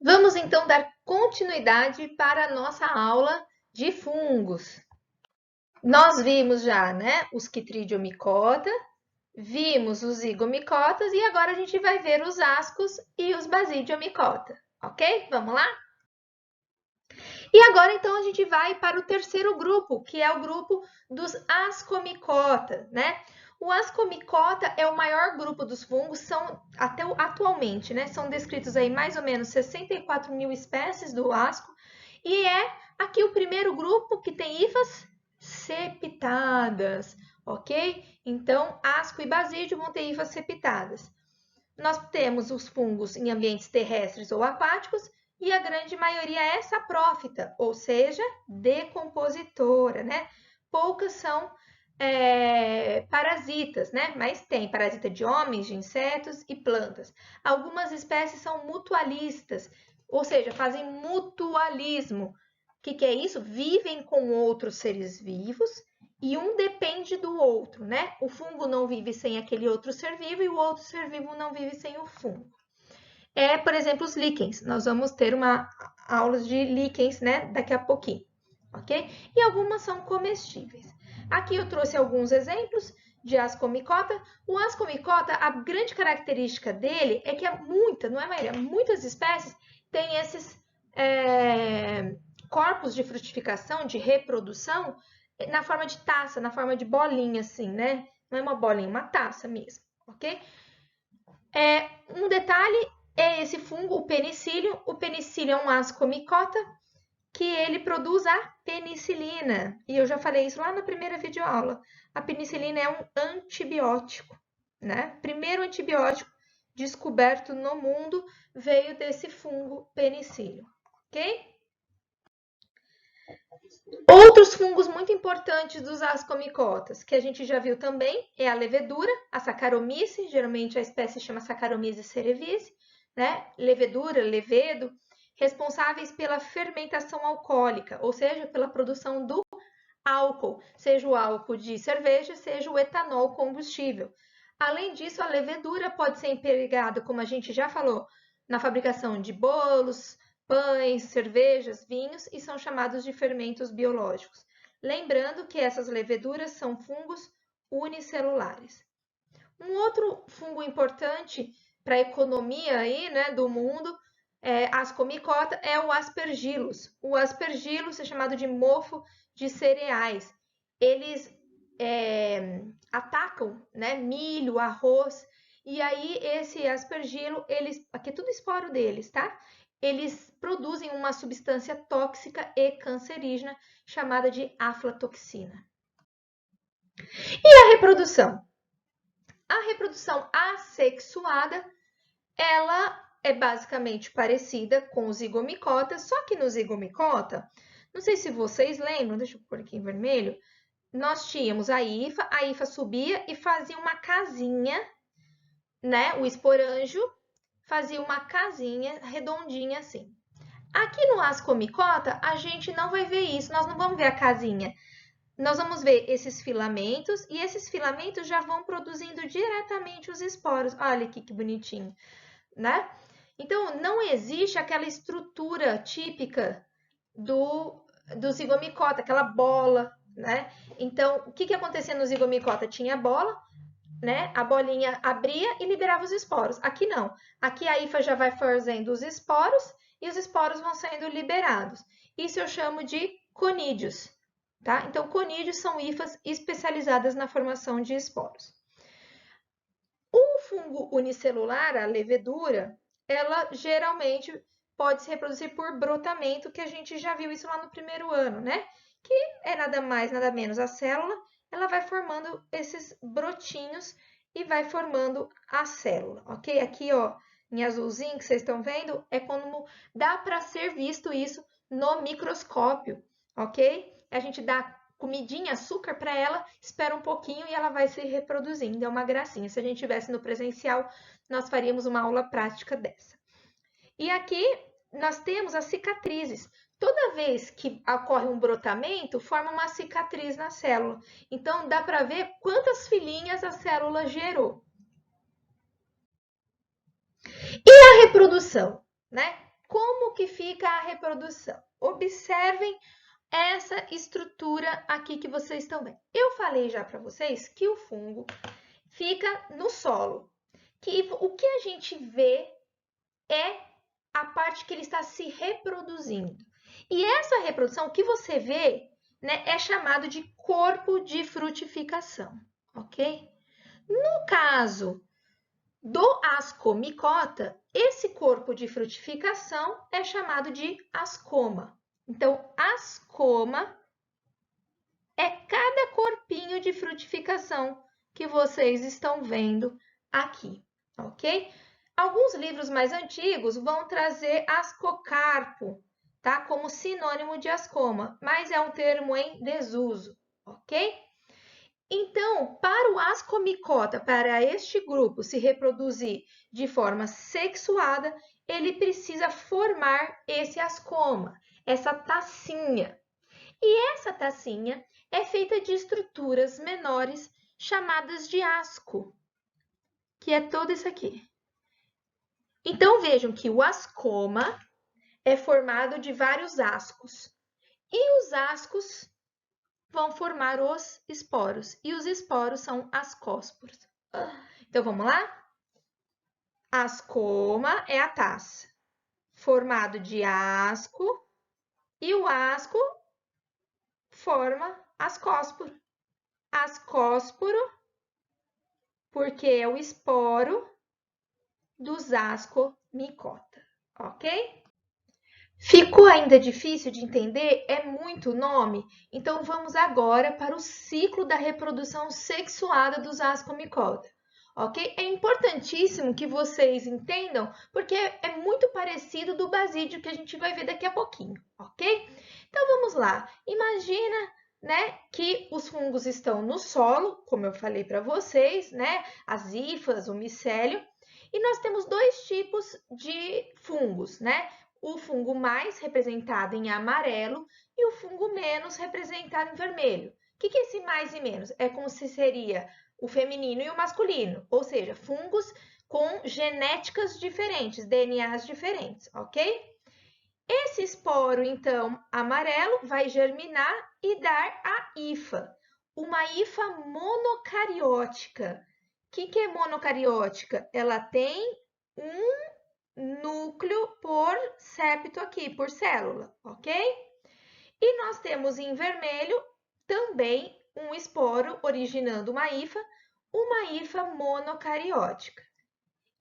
Vamos então dar continuidade para a nossa aula de fungos. Nós vimos já, né, os Chytridiomycota, vimos os Zigomicotas e agora a gente vai ver os ascos e os Basidiomycota, ok? Vamos lá? E agora então a gente vai para o terceiro grupo, que é o grupo dos Ascomycota, né? O Ascomycota é o maior grupo dos fungos, são até atualmente, né? São descritos aí mais ou menos 64 mil espécies do asco, e é aqui o primeiro grupo que tem hifas septadas, ok? Então, asco e basídio vão ter hifas septadas. Nós temos os fungos em ambientes terrestres ou aquáticos e a grande maioria é saprófita, ou seja, decompositora, né? Poucas são parasitas, né? Mas tem parasita de homens, de insetos e plantas. Algumas espécies são mutualistas, ou seja, fazem mutualismo. O que é isso? Vivem com outros seres vivos e um depende do outro, né? O fungo não vive sem aquele outro ser vivo e o outro ser vivo não vive sem o fungo. Por exemplo, os líquens. Nós vamos ter uma aula de líquens, né, daqui a pouquinho, ok? E algumas são comestíveis. Aqui eu trouxe alguns exemplos de Ascomycota. O Ascomycota, a grande característica dele é que não é maioria, muitas espécies têm esses corpos de frutificação, de reprodução, na forma de taça, na forma de bolinha, assim, né? Não é uma bolinha, uma taça mesmo, ok? Um detalhe é esse fungo, o penicillium. O penicillium é um Ascomycota que ele produz a penicilina. E eu já falei isso lá na primeira videoaula. A penicilina é um antibiótico, né? Primeiro antibiótico descoberto no mundo veio desse fungo penicillium, ok? Outros fungos muito importantes dos ascomycotas, que a gente já viu também, é a levedura, a Saccharomyces, geralmente a espécie chama Saccharomyces cerevisiae, né? Levedura, levedo, responsáveis pela fermentação alcoólica, ou seja, pela produção do álcool, seja o álcool de cerveja, seja o etanol combustível. Além disso, a levedura pode ser empregada, como a gente já falou, na fabricação de bolos, pães, cervejas, vinhos e são chamados de fermentos biológicos. Lembrando que essas leveduras são fungos unicelulares. Um outro fungo importante para a economia aí, né, do mundo, Ascomycota, é o Aspergillus. O Aspergillus é chamado de mofo de cereais. Eles atacam, né, milho, arroz, e aí esse aspergilo, aqui é tudo esporo deles, tá? Eles produzem uma substância tóxica e cancerígena chamada de aflatoxina. E a reprodução? A reprodução assexuada, ela é basicamente parecida com o zigomicota, só que no zigomicota, não sei se vocês lembram, deixa eu pôr aqui em vermelho, nós tínhamos a hifa subia e fazia uma casinha, né? O esporângio fazia uma casinha redondinha assim. Aqui no ascomicota, a gente não vai ver isso, nós não vamos ver a casinha. Nós vamos ver esses filamentos e esses filamentos já vão produzindo diretamente os esporos. Olha aqui que bonitinho, né? Então, não existe aquela estrutura típica do zigomicota, aquela bola, né? Então, o que acontecia no zigomicota? Tinha a bola, né? A bolinha abria e liberava os esporos. Aqui não. Aqui a hifa já vai fazendo os esporos e os esporos vão sendo liberados. Isso eu chamo de conídeos, tá? Então, conídeos são hifas especializadas na formação de esporos. O fungo unicelular, a levedura, ela geralmente pode se reproduzir por brotamento, que a gente já viu isso lá no primeiro ano, né? Que é nada mais, nada menos a célula, ela vai formando esses brotinhos e vai formando a célula, ok? Aqui, ó, em azulzinho que vocês estão vendo, é como dá para ser visto isso no microscópio, ok? A gente dá comidinha, açúcar para ela, espera um pouquinho e ela vai se reproduzindo. É uma gracinha. Se a gente tivesse no presencial, nós faríamos uma aula prática dessa. E aqui nós temos as cicatrizes. Toda vez que ocorre um brotamento, forma uma cicatriz na célula. Então, dá para ver quantas filhinhas a célula gerou. E a reprodução, né? como que fica a reprodução? Observem essa estrutura aqui que vocês estão vendo. Eu falei já para vocês que o fungo fica no solo, que o que a gente vê é a parte que ele está se reproduzindo. E essa reprodução, o que você vê, né, é chamado de corpo de frutificação, ok? No caso do ascomicota, esse corpo de frutificação é chamado de ascoma. Então, ascoma é cada corpinho de frutificação que vocês estão vendo aqui, ok? Alguns livros mais antigos vão trazer ascocarpo, tá? Como sinônimo de ascoma, mas é um termo em desuso, ok? Então, para o ascomicota, para este grupo se reproduzir de forma sexuada, ele precisa formar esse ascoma, essa tacinha. E essa tacinha é feita de estruturas menores chamadas de asco, que é todo isso aqui. Então, vejam que o ascoma é formado de vários ascos. E os ascos vão formar os esporos. E os esporos são ascósporos. Então, vamos lá? Ascoma é a taça, formado de asco. E o asco forma ascósporo. Ascósporo, porque é o esporo dos ascomicota, ok? Ficou ainda difícil de entender? É muito nome? Então, vamos agora para o ciclo da reprodução sexuada dos ascomicota, ok? É importantíssimo que vocês entendam, porque é muito parecido do basídio que a gente vai ver daqui a pouquinho, ok? Então, vamos lá. Imagina, né, que os fungos estão no solo, como eu falei para vocês, né? As hifas, o micélio. E nós temos dois tipos de fungos, né? O fungo mais representado em amarelo e o fungo menos representado em vermelho. O que é esse mais e menos? É como se seria o feminino e o masculino, ou seja, fungos com genéticas diferentes, DNAs diferentes, ok? Esse esporo, então, amarelo, vai germinar e dar a hifa, uma hifa monocariótica. O que é monocariótica? Ela tem um núcleo por septo aqui, por célula, ok? E nós temos em vermelho também um esporo originando uma hifa monocariótica.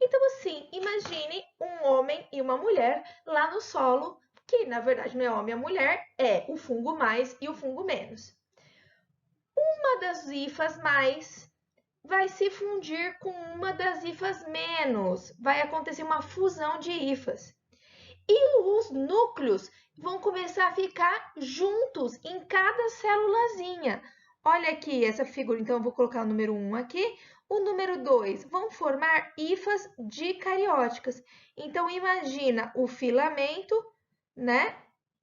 Então, assim, imagine um homem e uma mulher lá no solo, que na verdade não é homem ou mulher, é o fungo mais e o fungo menos. Uma das hifas mais vai se fundir com uma das hifas menos. Vai acontecer uma fusão de hifas. E os núcleos vão começar a ficar juntos em cada célulazinha. Olha aqui essa figura, então eu vou colocar o número 1 aqui. O número 2 vão formar hifas dicarióticas. Então imagina o filamento, né?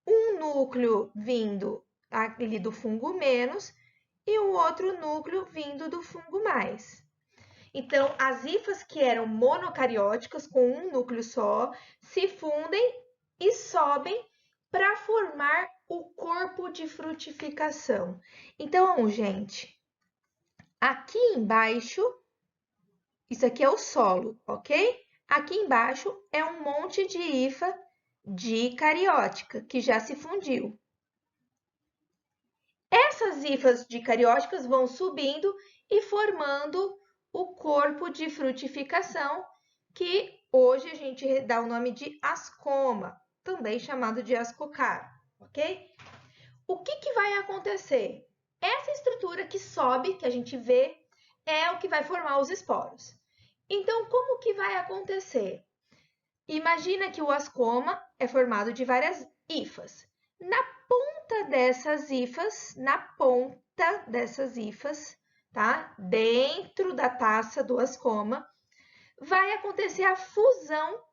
Um núcleo vindo ali do fungo menos e o outro núcleo vindo do fungo mais. Então, as hifas que eram monocarióticas, com um núcleo só, se fundem e sobem para formar o corpo de frutificação. Então, gente, aqui embaixo, isso aqui é o solo, ok? Aqui embaixo é um monte de hifa dicariótica, que já se fundiu. Essas hifas dicarióticas vão subindo e formando o corpo de frutificação, que hoje a gente dá o nome de ascoma, também chamado de ascocarpo, ok? O que vai acontecer? Essa estrutura que sobe, que a gente vê, é o que vai formar os esporos. Então, como que vai acontecer? Imagina que o ascoma é formado de várias hifas. Na ponta dessas hifas, tá? Dentro da taça do ascoma, vai acontecer a fusão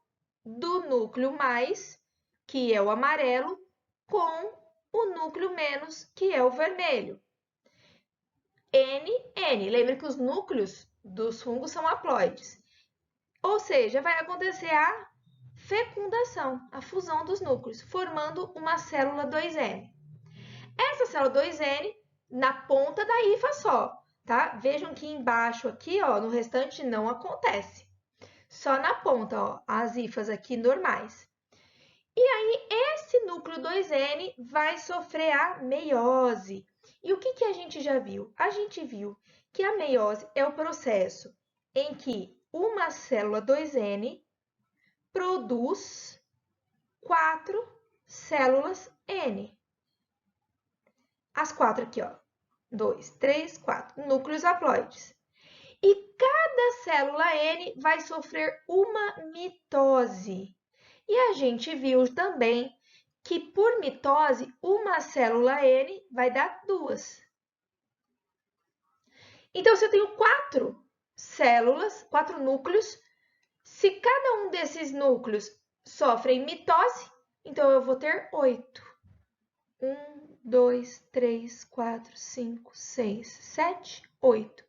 do núcleo mais, que é o amarelo, com o núcleo menos, que é o vermelho. N. Lembra que os núcleos dos fungos são haploides. Ou seja, vai acontecer a fecundação, a fusão dos núcleos, formando uma célula 2N. Essa célula 2N na ponta da hifa só, tá? Vejam que embaixo aqui, ó, no restante não acontece. Só na ponta, ó, as hifas aqui normais. E aí, esse núcleo 2N vai sofrer a meiose. E o que a gente já viu? A gente viu que a meiose é o processo em que uma célula 2N produz 4 células N. As 4 aqui, ó. 2, 3, 4. Núcleos haploides. E cada célula N vai sofrer uma mitose. E a gente viu também que por mitose, uma célula N vai dar 2. Então, se eu tenho 4 células, 4 núcleos, se cada um desses núcleos sofre mitose, então eu vou ter 8. 1, 2, 3, 4, 5, 6, 7, 8.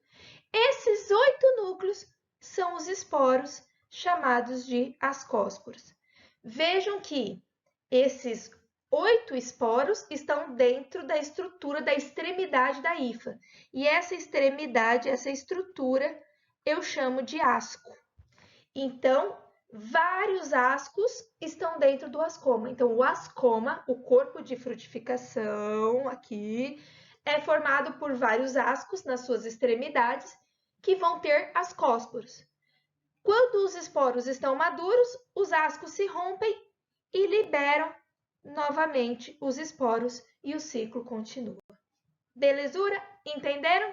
Esses 8 núcleos são os esporos chamados de ascósporos. Vejam que esses 8 esporos estão dentro da estrutura da extremidade da hifa. E essa extremidade, essa estrutura, eu chamo de asco. Então, vários ascos estão dentro do ascoma. Então, o ascoma, o corpo de frutificação aqui, é formado por vários ascos nas suas extremidades que vão ter ascósporos. Quando os esporos estão maduros, os ascos se rompem e liberam novamente os esporos e o ciclo continua. Belezura? Entenderam?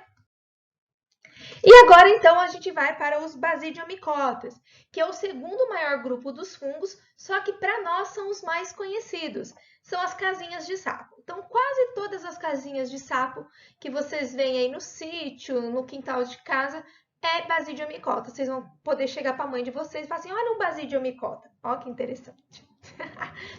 E agora, então, a gente vai para os basidiomicotas, que é o segundo maior grupo dos fungos, só que para nós são os mais conhecidos. São as casinhas de sapo. Então, quase todas as casinhas de sapo que vocês veem aí no sítio, no quintal de casa, é basidiomicota. Vocês vão poder chegar para a mãe de vocês e falar assim, olha um basidiomicota. Ó, que interessante.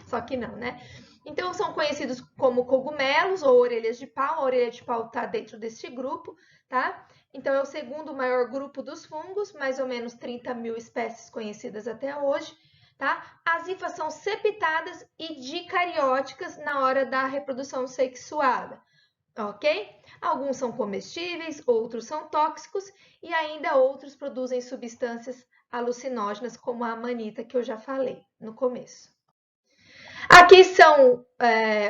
Só que não, né? Então, são conhecidos como cogumelos ou orelhas de pau. A orelha de pau está dentro deste grupo, tá? Então, é o segundo maior grupo dos fungos, mais ou menos 30 mil espécies conhecidas até hoje, tá? As hifas são septadas e dicarióticas na hora da reprodução sexuada, ok? Alguns são comestíveis, outros são tóxicos e ainda outros produzem substâncias alucinógenas, como a amanita que eu já falei no começo. Aqui são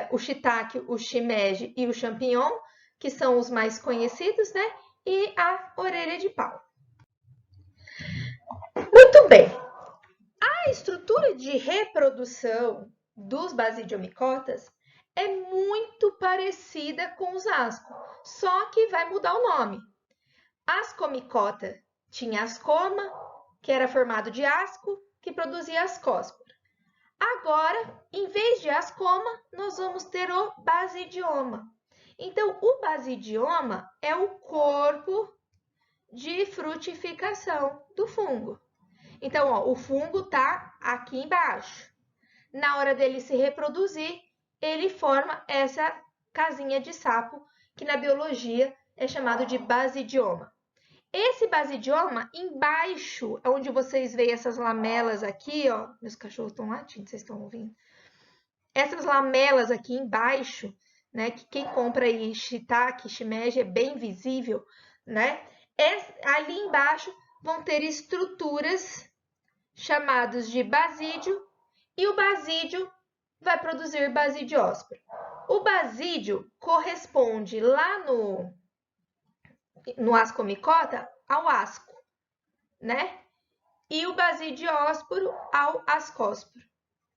o shiitake, o shimeji e o champignon, que são os mais conhecidos, né? E a orelha de pau. Muito bem. A estrutura de reprodução dos basidiomicotas é muito parecida com os ascos, só que vai mudar o nome. Ascomicota tinha ascoma, que era formado de asco, que produzia ascóspora. Agora, em vez de ascoma, nós vamos ter o basidioma. Então, o basidioma é o corpo de frutificação do fungo. Então, ó, o fungo está aqui embaixo. Na hora dele se reproduzir, ele forma essa casinha de sapo, que na biologia é chamado de basidioma. Esse basidioma, embaixo, onde vocês veem essas lamelas aqui, ó, meus cachorros estão latindo, vocês estão ouvindo? Essas lamelas aqui embaixo, né, que quem compra aí shiitake, shimeji é bem visível, né? Ali embaixo vão ter estruturas chamadas de basídio e o basídio vai produzir basidiósporo. O basídio corresponde lá no ascomicota ao asco, né? E o basidiósporo ao ascósporo,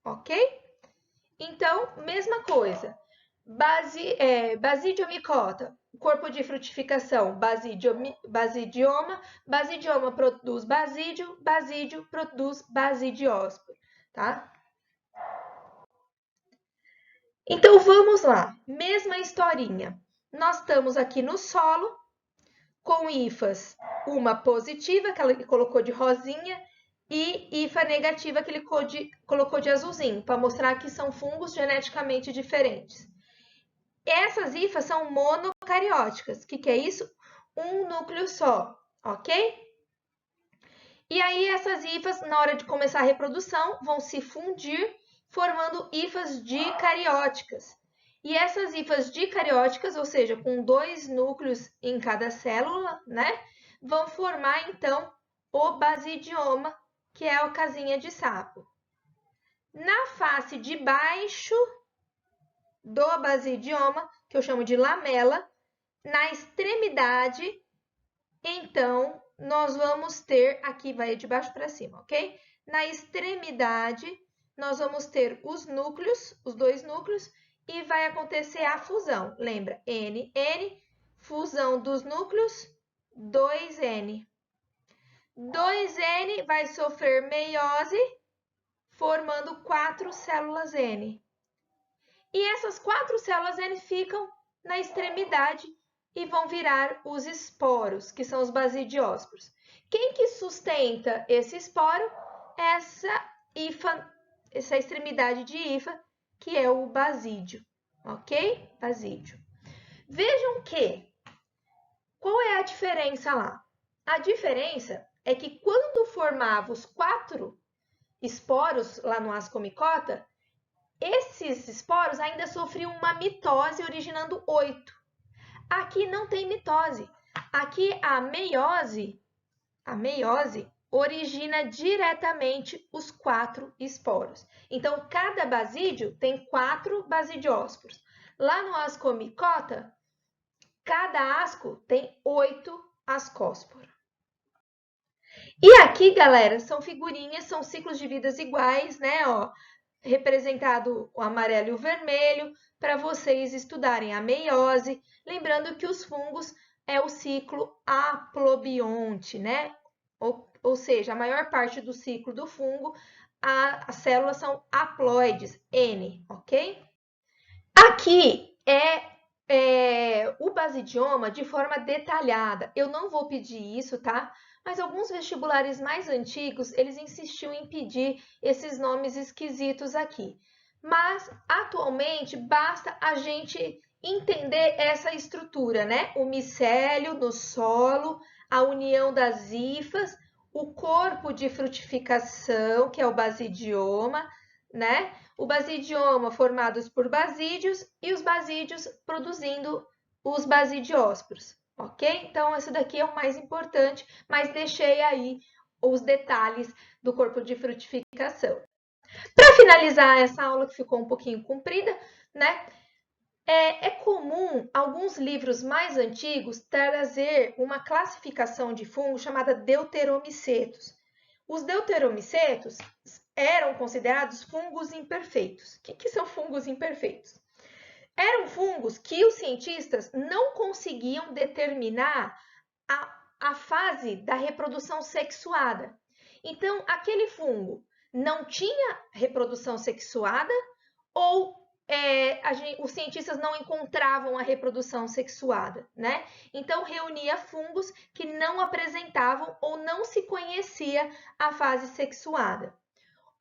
ok? Então, mesma coisa. Basidiomicota, corpo de frutificação, basidioma, basidioma produz basídio, basídio produz basidiósporo, tá? Então, vamos lá. Mesma historinha. Nós estamos aqui no solo, com hifas, uma positiva, que ele colocou de rosinha, e hifa negativa, que ele colocou de azulzinho, para mostrar que são fungos geneticamente diferentes. Essas hifas são monocarióticas. O que é isso? Um núcleo só, ok? E aí essas hifas, na hora de começar a reprodução, vão se fundir, formando hifas dicarióticas. E essas hifas dicarióticas, ou seja, com 2 núcleos em cada célula, né, vão formar então o basidioma, que é a casinha de sapo. Na face de baixo do basidioma, que eu chamo de lamela, na extremidade, então, nós vamos ter, aqui vai de baixo para cima, ok? Na extremidade, nós vamos ter os núcleos, os 2 núcleos, e vai acontecer a fusão. Lembra? N, N, fusão dos núcleos, 2N. 2N vai sofrer meiose, formando 4 células N. E essas 4 células N ficam na extremidade e vão virar os esporos, que são os basidiósporos. Quem que sustenta esse esporo? Essa hifa, essa extremidade de hifa, que é o basídio, ok? Basídio. Vejam que, qual é a diferença lá? A diferença é que quando formava os 4 esporos lá no ascomicota, esses esporos ainda sofriam uma mitose, originando 8. Aqui não tem mitose. Aqui a meiose origina diretamente os 4 esporos. Então, cada basídio tem 4 basidiósporos. Lá no ascomicota, cada asco tem 8 ascósporos. E aqui, galera, são figurinhas, são ciclos de vidas iguais, né? Ó, representado o amarelo e o vermelho, para vocês estudarem a meiose. Lembrando que os fungos é o ciclo aplobionte, né? Ou seja, a maior parte do ciclo do fungo, as células são haploides, N, ok? Aqui é o basidioma de forma detalhada. Eu não vou pedir isso, tá? Mas alguns vestibulares mais antigos, eles insistiam em pedir esses nomes esquisitos aqui. Mas, atualmente, basta a gente entender essa estrutura, né? O micélio no solo, a união das hifas, o corpo de frutificação, que é o basidioma, né? O basidioma formados por basídios e os basídios produzindo os basidiósporos, ok? Então, esse daqui é o mais importante, mas deixei aí os detalhes do corpo de frutificação. Para finalizar essa aula que ficou um pouquinho comprida, né? É comum alguns livros mais antigos trazer uma classificação de fungos chamada deuteromicetos. Os deuteromicetos eram considerados fungos imperfeitos. O que são fungos imperfeitos? Eram fungos que os cientistas não conseguiam determinar a fase da reprodução sexuada. Então, aquele fungo não tinha reprodução sexuada ou os cientistas não encontravam a reprodução sexuada, né? Então, reunia fungos que não apresentavam ou não se conhecia a fase sexuada.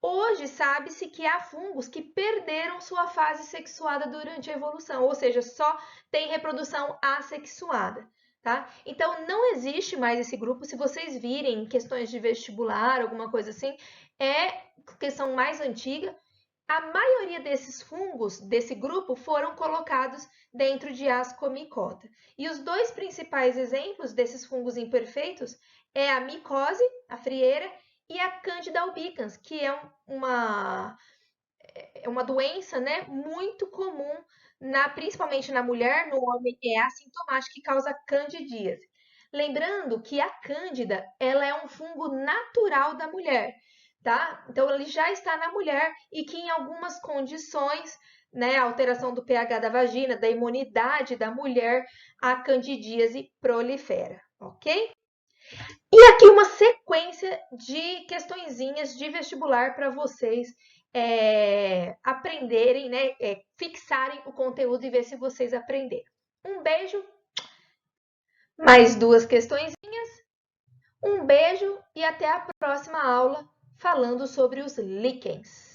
Hoje, sabe-se que há fungos que perderam sua fase sexuada durante a evolução, ou seja, só tem reprodução assexuada, tá? Então, não existe mais esse grupo. Se vocês virem questões de vestibular, alguma coisa assim, é questão mais antiga. A maioria desses fungos, desse grupo, foram colocados dentro de ascomicota. E os 2 principais exemplos desses fungos imperfeitos é a micose, a frieira, e a Candida albicans, que é uma doença, né, muito comum, principalmente na mulher, no homem é assintomática e causa candidíase. Lembrando que a cândida, ela é um fungo natural da mulher, tá? Então, ele já está na mulher e que em algumas condições, né, alteração do pH da vagina, da imunidade da mulher, a candidíase prolifera, ok? E aqui uma sequência de questõezinhas de vestibular para vocês aprenderem, né, fixarem o conteúdo e ver se vocês aprenderam. Um beijo, mais 2 questõezinhas, um beijo e até a próxima aula falando sobre os líquens.